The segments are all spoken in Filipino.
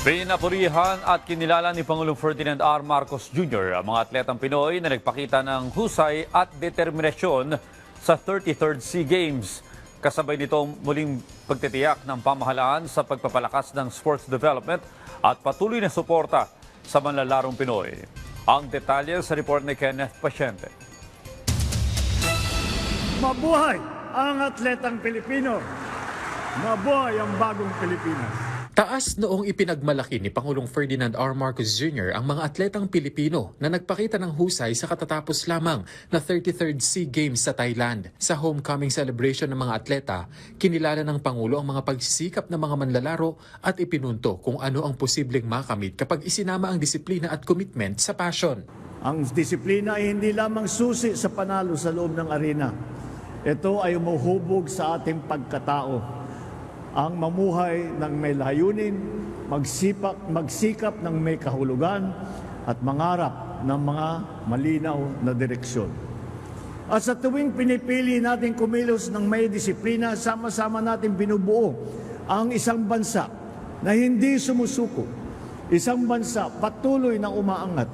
Pinapurihan at kinilala ni Pangulong Ferdinand R. Marcos Jr. ang mga atletang Pinoy na nagpakita ng husay at determinasyon sa 33rd SEA Games. Kasabay nitong muling pagtitiyak ng pamahalaan sa pagpapalakas ng sports development at patuloy na suporta sa manlalarong Pinoy. Ang detalye sa report ni Kenneth Pasyente. Mabuhay ang atletang Pilipino! Mabuhay ang bagong Pilipinas! Taas noong ipinagmalaki ni Pangulong Ferdinand R. Marcos Jr. ang mga atletang Pilipino na nagpakita ng husay sa katatapos lamang na 33rd SEA Games sa Thailand. Sa homecoming celebration ng mga atleta, kinilala ng Pangulo ang mga pagsisikap ng mga manlalaro at ipinunto kung ano ang posibleng makamit kapag isinama ang disiplina at commitment sa passion. Ang disiplina ay hindi lamang susi sa panalo sa loob ng arena. Ito ay umuhubog sa ating pagkatao. Ang mamuhay ng may layunin, magsikap ng may kahulugan, at mangarap ng mga malinaw na direksyon. At sa tuwing pinipili natin kumilos ng may disiplina, sama-sama natin binubuo ang isang bansa na hindi sumusuko. Isang bansa patuloy na umaangat,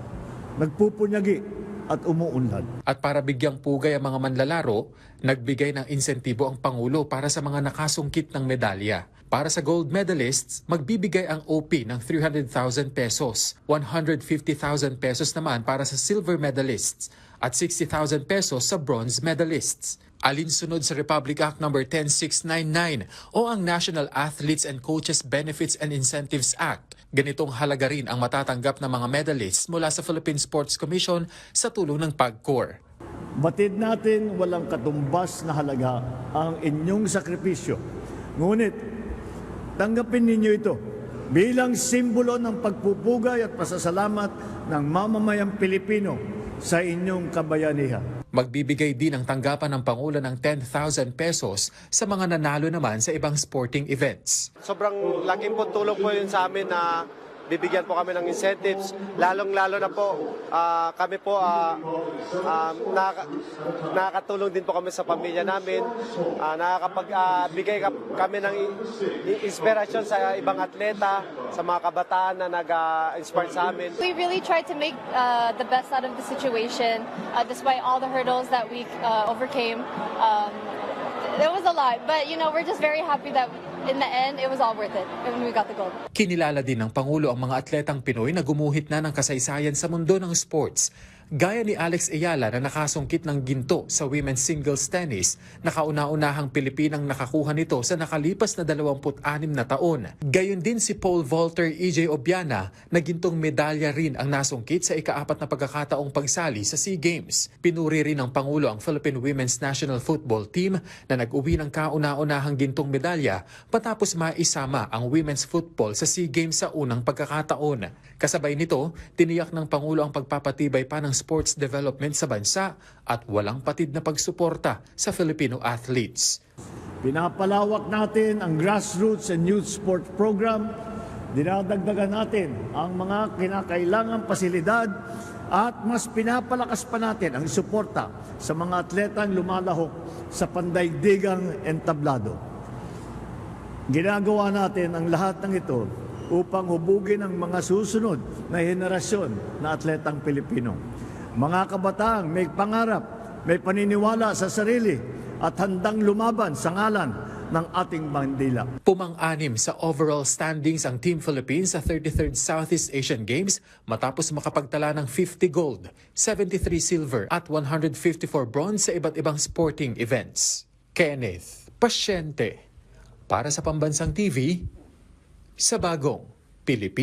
nagpupunyagi at umuunlad. At para bigyang pugay ang mga manlalaro, nagbigay ng insentibo ang Pangulo para sa mga nakasungkit ng medalya. Para sa gold medalists, magbibigay ang OP ng 300,000 pesos, 150,000 pesos naman para sa silver medalists at 60,000 pesos sa bronze medalists. Alinsunod sa Republic Act No. 10699 o ang National Athletes and Coaches Benefits and Incentives Act. Ganitong halaga rin ang matatanggap ng mga medalists mula sa Philippine Sports Commission sa tulong ng PAGCOR. Batid natin walang katumbas na halaga ang inyong sakripisyo. Ngunit, tanggapin ninyo ito bilang simbolo ng pagpupugay at pasasalamat ng mamamayang Pilipino sa inyong kabayanihan. Magbibigay din ang tanggapan ng Pangulo ng 10,000 pesos sa mga nanalo naman sa ibang sporting events. Sobrang laking po tulong po yun sa amin na bibigyan po kami ng incentives. Lalong-lalo na po kami po nakakatulong din po kami sa pamilya namin. Nakakapagbigay kami ng inspirasyon sa ibang atleta, sa mga kabataan na nag-inspire sa amin. We really tried to make the best out of the situation despite all the hurdles that we overcame. There was a lot, but we're just very happy that in the end, it was all worth it when we got the gold. Kinilala din ng Pangulo ang mga atletang Pinoy na gumuhit na ng kasaysayan sa mundo ng sports. Gaya ni Alex Ayala na nakasungkit ng ginto sa women's singles tennis, na kauna-unahang Pilipinang nakakuha nito sa nakalipas na 26 na taon. Gayon din si pole vaulter EJ Obiana na gintong medalya rin ang nasungkit sa ika-4 na pagkakataong pagsali sa SEA Games. Pinuri rin ng Pangulo ang Philippine Women's National Football Team na nag-uwi ng kauna-unahang gintong medalya patapos maisama ang women's football sa SEA Games sa unang pagkakataon. Kasabay nito, tiniyak ng Pangulo ang pagpapatibay pa ng sports development sa bansa at walang patid na pagsuporta sa Filipino athletes. Pinapalawak natin ang grassroots and youth sport program. Dinadagdagan natin ang mga kinakailangang pasilidad at mas pinapalakas pa natin ang suporta sa mga atletang lumalahok sa pandaigdigang entablado. Ginagawa natin ang lahat ng ito upang hubugin ang mga susunod na henerasyon na atletang Pilipino. Mga kabataang may pangarap, may paniniwala sa sarili at handang lumaban sa ngalan ng ating bandila. Pumang-anim sa overall standings ang Team Philippines sa 33rd Southeast Asian Games matapos makapagtala ng 50 gold, 73 silver at 154 bronze sa iba't ibang sporting events. Kenneth Pasyente para sa Pambansang TV sa Bagong Pilipinas.